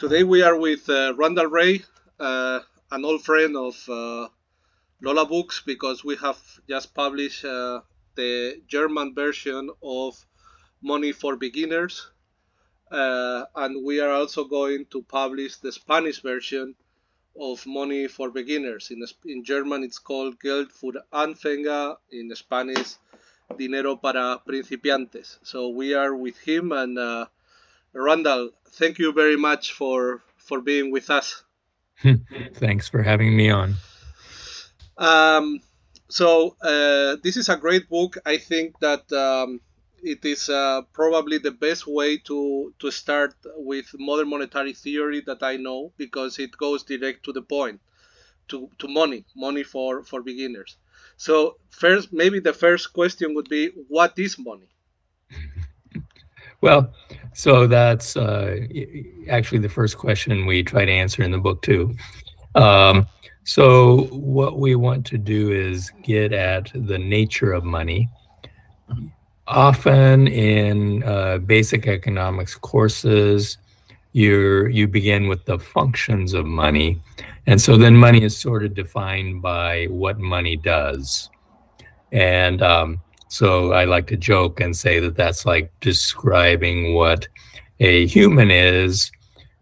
Today we are with Randall Ray, an old friend of Lola Books, because we have just published the German version of Money for Beginners, and we are also going to publish the Spanish version of Money for Beginners. In German, it's called Geld für Anfänger. In Spanish, Dinero para Principiantes. So we are with him, and Randall, thank you very much for being with us. Thanks for having me on. Um, this is a great book. I think that it is probably the best way to start with modern monetary theory that I know, because it goes direct to the point, to money for beginners. So first, maybe the first question would be, what is money? Well, so that's actually the first question we try to answer in the book, too. So, what we want to do is get at the nature of money. Often in basic economics courses, you begin with the functions of money. And so then money is sort of defined by what money does. And so I like to joke and say that that's like describing what a human is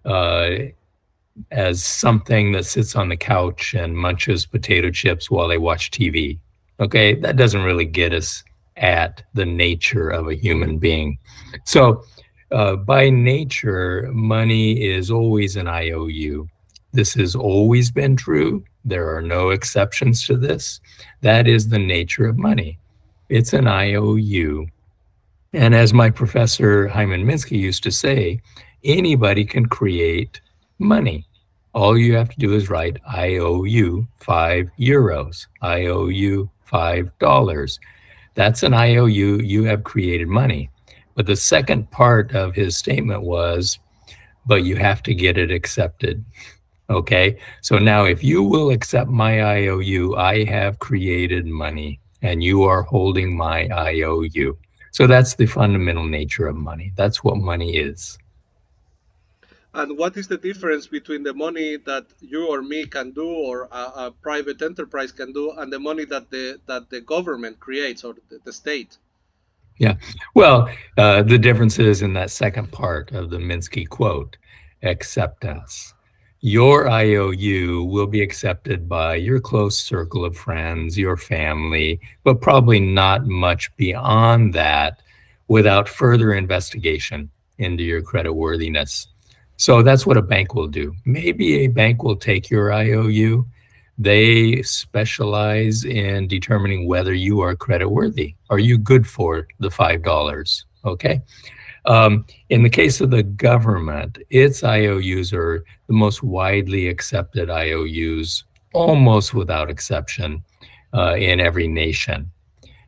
as something that sits on the couch and munches potato chips while they watch TV. Okay, that doesn't really get us at the nature of a human being. So by nature, money is always an IOU. This has always been true. There are no exceptions to this. That is the nature of money. It's an IOU. And as my professor Hyman Minsky used to say, anybody can create money. All you have to do is write, I owe you €5. I owe you $5. That's an IOU. You have created money. But the second part of his statement was, but you have to get it accepted. Okay, so now if you will accept my IOU, I have created money and you are holding my IOU. So that's the fundamental nature of money. That's what money is. And what is the difference between the money that you or me can do, or a private enterprise can do, and the money that the government creates, or the state? Yeah. Well, the difference is in that second part of the Minsky quote, acceptance. Your IOU will be accepted by your close circle of friends, your family, but probably not much beyond that without further investigation into your creditworthiness. So that's what a bank will do. Maybe a bank will take your IOU. They specialize in determining whether you are creditworthy. Are you good for the $5? Okay. In the case of the government, its IOUs are the most widely accepted IOUs, almost without exception, in every nation.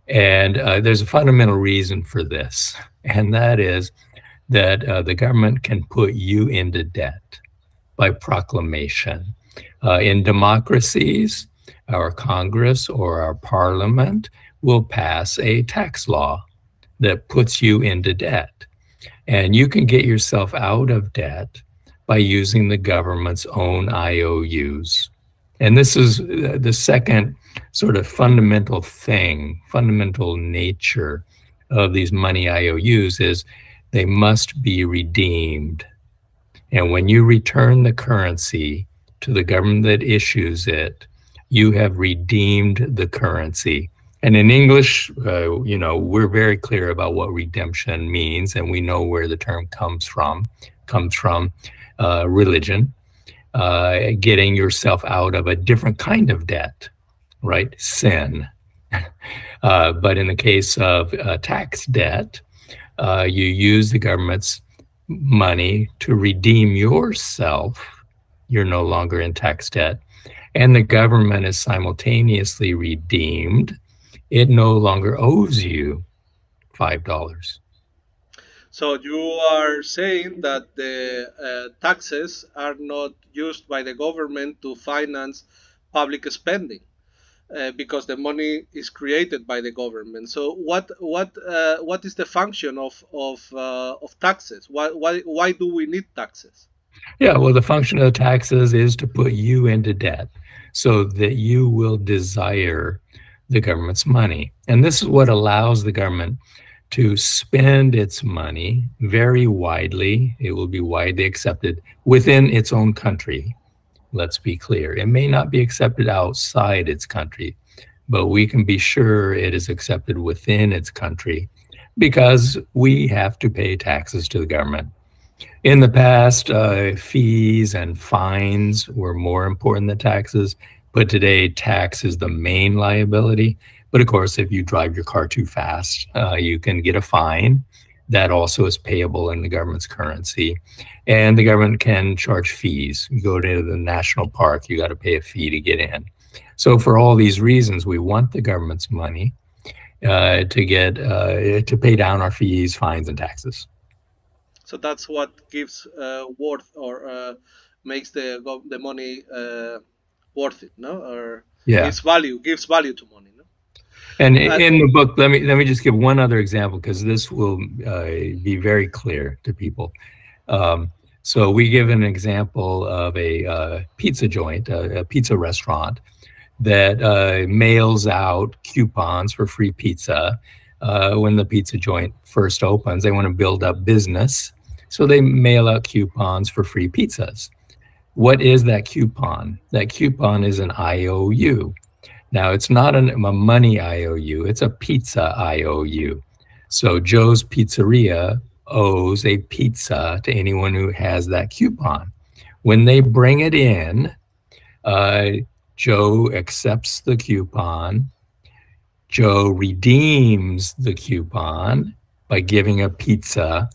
And there's a fundamental reason for this, and that is that the government can put you into debt by proclamation. In democracies, our Congress or our Parliament will pass a tax law that puts you into debt. And you can get yourself out of debt by using the government's own IOUs. And this is the second sort of fundamental thing, fundamental nature of these money IOUs is they must be redeemed. And when you return the currency to the government that issues it, you have redeemed the currency. And in English, we're very clear about what redemption means, and we know where the term comes from. Comes from religion, getting yourself out of a different kind of debt, right? Sin. But in the case of tax debt, you use the government's money to redeem yourself. You're no longer in tax debt. And the government is simultaneously redeemed. It no longer owes you $5. So you are saying that the taxes are not used by the government to finance public spending, because the money is created by the government. So what is the function of taxes? Why do we need taxes? Yeah, well, the function of the taxes is to put you into debt so that you will desire the government's money. And this is what allows the government to spend its money very widely. It will be widely accepted within its own country. Let's be clear. It may not be accepted outside its country, but we can be sure it is accepted within its country because we have to pay taxes to the government. In the past, fees and fines were more important than taxes, but today tax is the main liability. But of course, if you drive your car too fast, you can get a fine. That also is payable in the government's currency. And the government can charge fees. You go to the national park, you got to pay a fee to get in. So for all these reasons, we want the government's money to pay down our fees, fines, and taxes. So that's what gives worth or makes the money worth it, no? Or Yeah. gives value to money, no? And in the book, let me just give one other example because this will be very clear to people. So we give an example of a pizza joint, a pizza restaurant that mails out coupons for free pizza when the pizza joint first opens. They want to build up business, so they mail out coupons for free pizzas. What is that coupon? That coupon is an IOU. Now, it's not a money IOU, it's a pizza IOU. So Joe's Pizzeria owes a pizza to anyone who has that coupon. When they bring it in, Joe accepts the coupon. Joe redeems the coupon by giving a pizza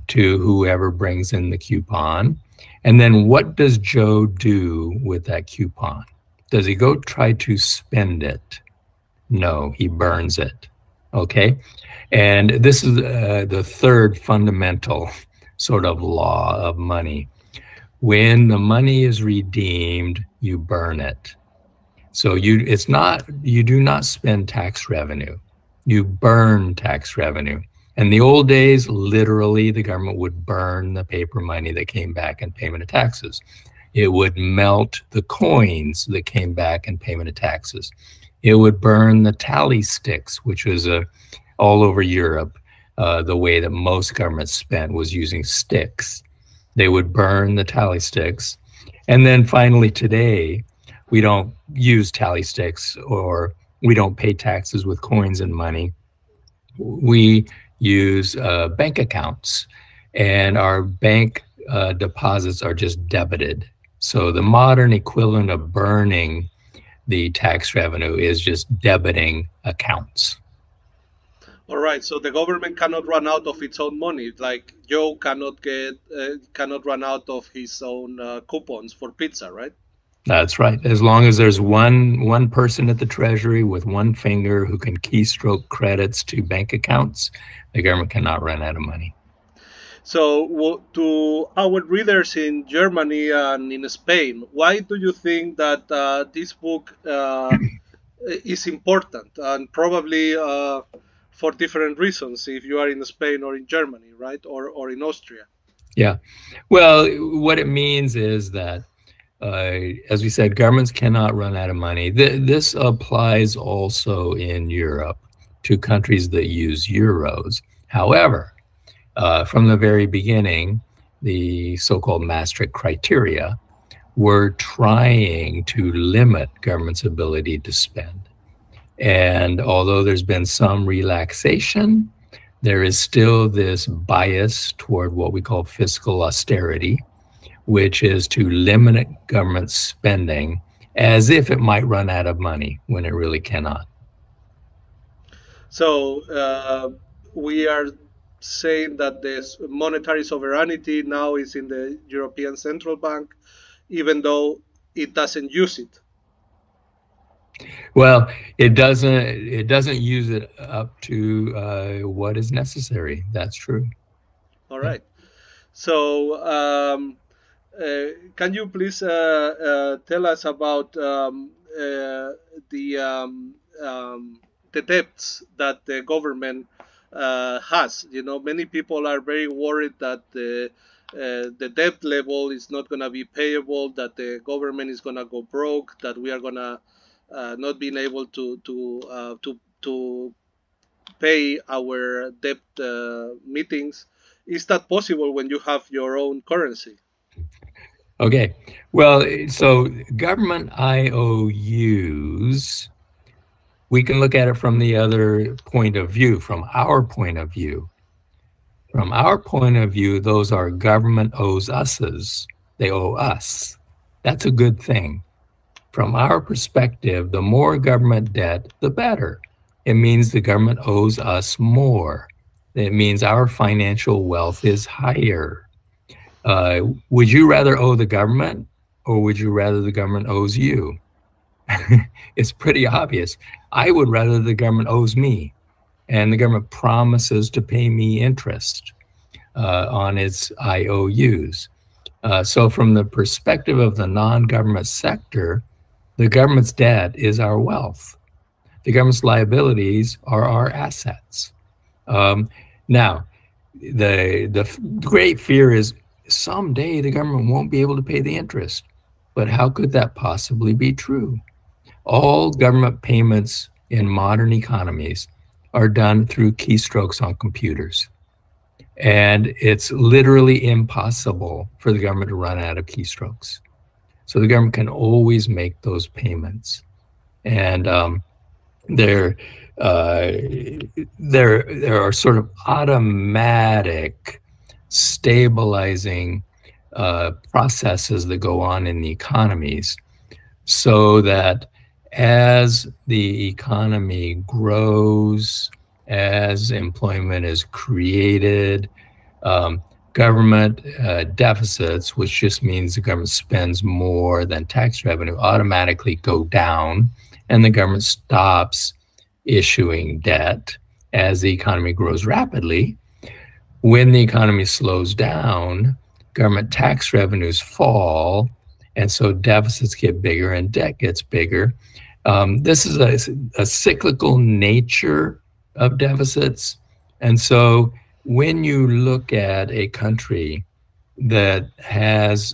to whoever brings in the coupon. And then what does Joe do with that coupon? Does he go try to spend it? No, he burns it. Okay. And this is the third fundamental sort of law of money. When the money is redeemed, you burn it. So you do not spend tax revenue. You burn tax revenue. In the old days, literally, the government would burn the paper money that came back in payment of taxes. It would melt the coins that came back in payment of taxes. It would burn the tally sticks, which was all over Europe. The way that most governments spent was using sticks. They would burn the tally sticks. And then finally today, we don't use tally sticks or we don't pay taxes with coins and money. We use bank accounts, and our bank deposits are just debited. So the modern equivalent of burning the tax revenue is just debiting accounts. All right. So the government cannot run out of its own money. Like Joe cannot run out of his own coupons for pizza, right? That's right. As long as there's one person at the Treasury with one finger who can keystroke credits to bank accounts, the government cannot run out of money. So to our readers in Germany and in Spain, why do you think that this book is important? And probably for different reasons, if you are in Spain or in Germany, right? Or in Austria. Yeah. Well, what it means is that as we said, governments cannot run out of money. This applies also in Europe to countries that use euros. However, from the very beginning, the so-called Maastricht criteria were trying to limit government's ability to spend. And although there's been some relaxation, there is still this bias toward what we call fiscal austerity, which is to limit government spending as if it might run out of money when it really cannot. So we are saying that this monetary sovereignty now is in the European Central Bank, even though it doesn't use it. Well, it doesn't use it up to what is necessary. That's true. All right. So can you please tell us about the debts that the government has? You know, many people are very worried that the debt level is not going to be payable, that the government is going to go broke, that we are going to not being able to pay our debt meetings. Is that possible when you have your own currency? Okay. Well, so government IOUs, we can look at it from the other point of view, from our point of view. From our point of view, those are government owes us's. They owe us. That's a good thing. From our perspective, the more government debt, the better. It means the government owes us more. It means our financial wealth is higher. Would you rather owe the government, or would you rather the government owes you? It's pretty obvious. I would rather the government owes me, and the government promises to pay me interest on its IOUs. So from the perspective of the non-government sector, the government's debt is our wealth. The government's liabilities are our assets. Now, the great fear is someday the government won't be able to pay the interest. But how could that possibly be true? All government payments in modern economies are done through keystrokes on computers. And it's literally impossible for the government to run out of keystrokes. So the government can always make those payments. And there are sort of automatic stabilizing processes that go on in the economies, so that as the economy grows, as employment is created, government deficits, which just means the government spends more than tax revenue, automatically go down, and the government stops issuing debt as the economy grows rapidly. When the economy slows down, government tax revenues fall, and so deficits get bigger and debt gets bigger. This is a cyclical nature of deficits. And so when you look at a country that has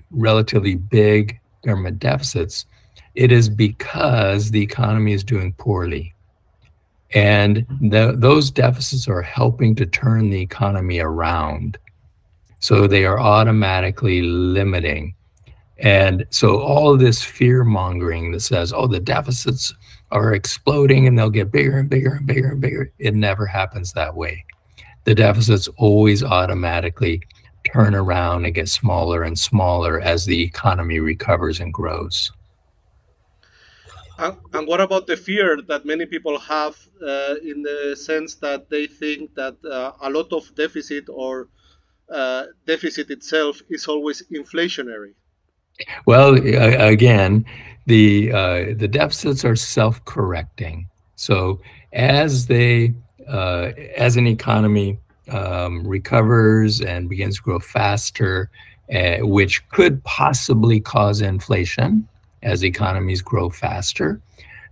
relatively big government deficits, it is because the economy is doing poorly. And those deficits are helping to turn the economy around. So they are automatically limiting. And so all this fear mongering that says, oh, the deficits are exploding and they'll get bigger and bigger and bigger and bigger, it never happens that way. The deficits always automatically turn around and get smaller and smaller as the economy recovers and grows. And what about the fear that many people have in the sense that they think that a lot of deficit or deficit itself is always inflationary? Well, again, the deficits are self-correcting. So as an economy recovers and begins to grow faster, which could possibly cause inflation as economies grow faster,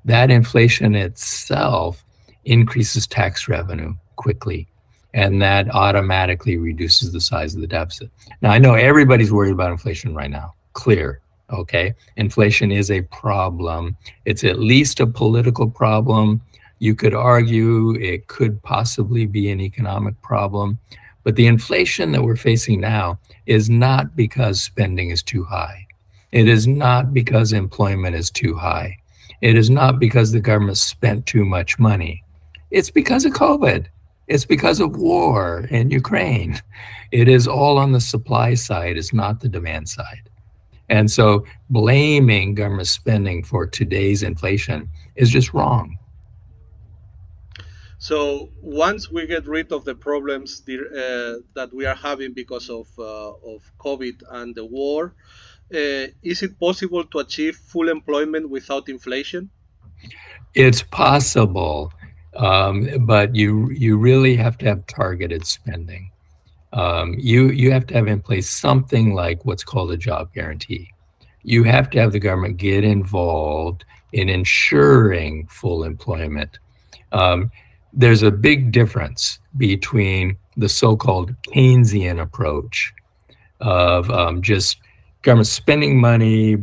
that inflation itself increases tax revenue quickly. And that automatically reduces the size of the deficit. Now, I know everybody's worried about inflation right now. Clear, okay? Inflation is a problem. It's at least a political problem. You could argue it could possibly be an economic problem. But the inflation that we're facing now is not because spending is too high. It is not because employment is too high. It is not because the government spent too much money. It's because of COVID. It's because of war in Ukraine. It is all on the supply side. It's not the demand side. And so blaming government spending for today's inflation is just wrong. So once we get rid of the problems that we are having because of COVID and the war, is it possible to achieve full employment without inflation? It's possible, but you really have to have targeted spending. You have to have in place something like what's called a job guarantee. You have to have the government get involved in ensuring full employment. There's a big difference between the so-called Keynesian approach, of just government spending money.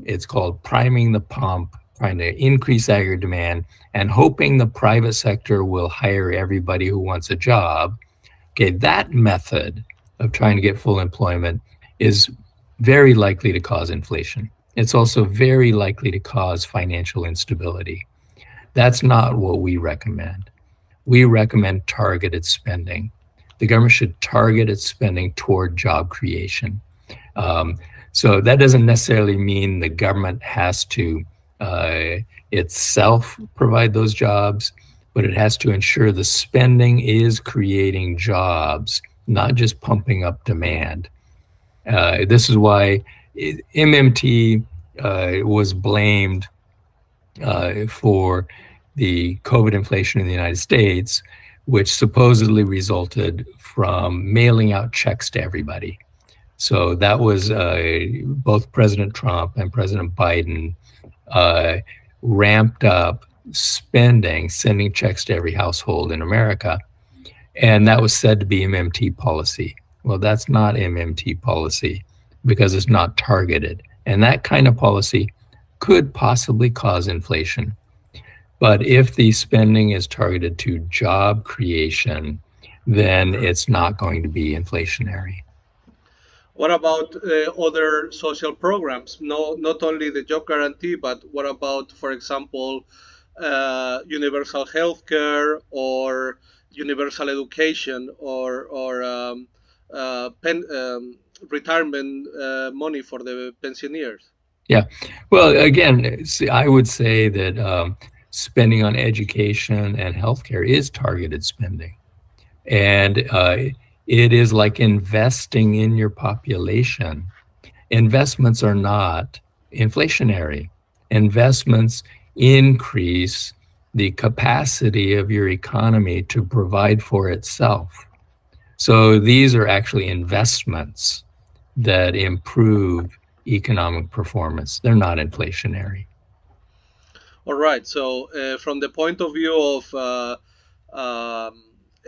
It's called priming the pump, trying to increase aggregate demand and hoping the private sector will hire everybody who wants a job. Okay, that method of trying to get full employment is very likely to cause inflation. It's also very likely to cause financial instability. That's not what we recommend. We recommend targeted spending. The government should target its spending toward job creation. So that doesn't necessarily mean the government has to itself provide those jobs, but it has to ensure the spending is creating jobs, not just pumping up demand. This is why MMT was blamed for the COVID inflation in the United States, which supposedly resulted from mailing out checks to everybody. So that was both President Trump and President Biden ramped up spending, sending checks to every household in America. And that was said to be MMT policy. Well, that's not MMT policy because it's not targeted. And that kind of policy could possibly cause inflation. But if the spending is targeted to job creation, then it's not going to be inflationary. What about other social programs? No, not only the job guarantee, but what about, for example, universal health care or universal education or retirement money for the pensioners? Yeah, well, again, I would say that spending on education and healthcare is targeted spending. And it is like investing in your population. Investments are not inflationary. Investments increase the capacity of your economy to provide for itself. So these are actually investments that improve economic performance. They're not inflationary. All right. So from the point of view of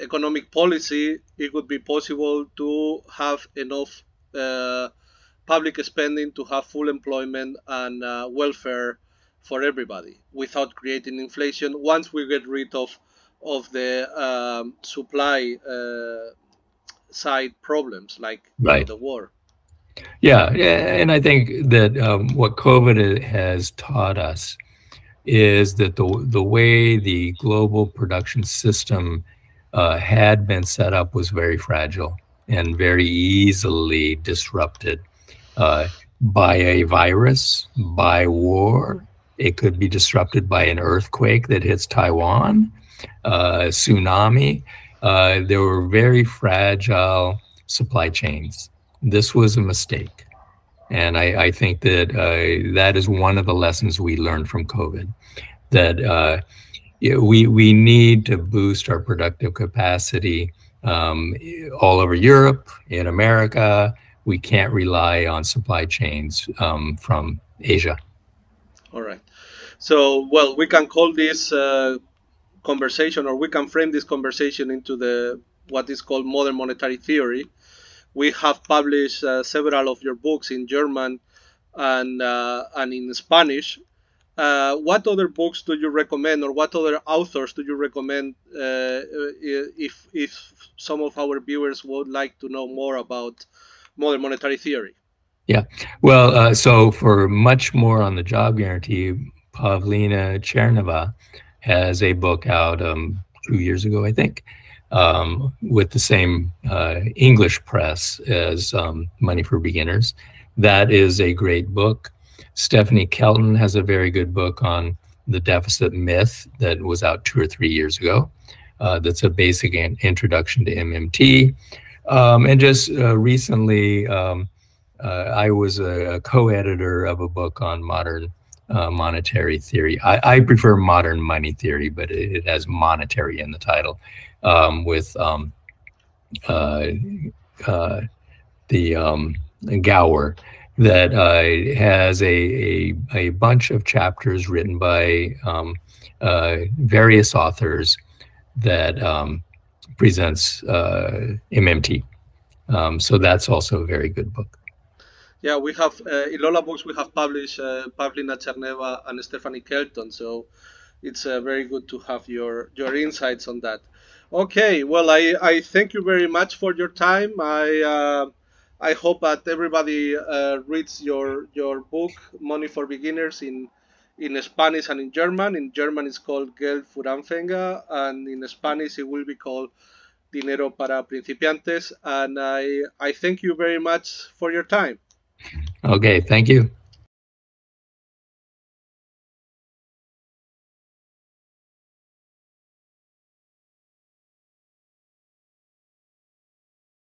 economic policy, it would be possible to have enough public spending to have full employment and welfare for everybody without creating inflation once we get rid of the supply side problems like the war. Yeah, and I think that what COVID has taught us is that the way the global production system had been set up was very fragile and very easily disrupted by a virus, by war. It could be disrupted by an earthquake that hits Taiwan, tsunami. There were very fragile supply chains. This was a mistake. And I think that that is one of the lessons we learned from COVID, that we need to boost our productive capacity all over Europe, in America. We can't rely on supply chains from Asia. All right. So, well, we can call this conversation, or we can frame this conversation into what is called modern monetary theory. We have published several of your books in German and in Spanish. What other books do you recommend, or what other authors do you recommend if some of our viewers would like to know more about modern monetary theory? Yeah, well, so for much more on the job guarantee, Pavlina Tcherneva has a book out 2 years ago, I think, with the same English press as Money for Beginners. That is a great book. Stephanie Kelton has a very good book on the deficit myth that was out 2 or 3 years ago. That's a basic introduction to MMT. And just recently, I was a co-editor of a book on modern monetary theory. I prefer modern money theory, but it has monetary in the title, with Gower, that has a bunch of chapters written by various authors that presents MMT. So that's also a very good book. Yeah, we have in Lola Books we have published Pavlina Cherneva and Stephanie Kelton, so it's very good to have your insights on that. Okay, well, I thank you very much for your time. I hope that everybody reads your book Money for Beginners in Spanish and in German. In German it's called Geld für Anfänger, and in Spanish it will be called Dinero para Principiantes. And I thank you very much for your time. Okay, thank you.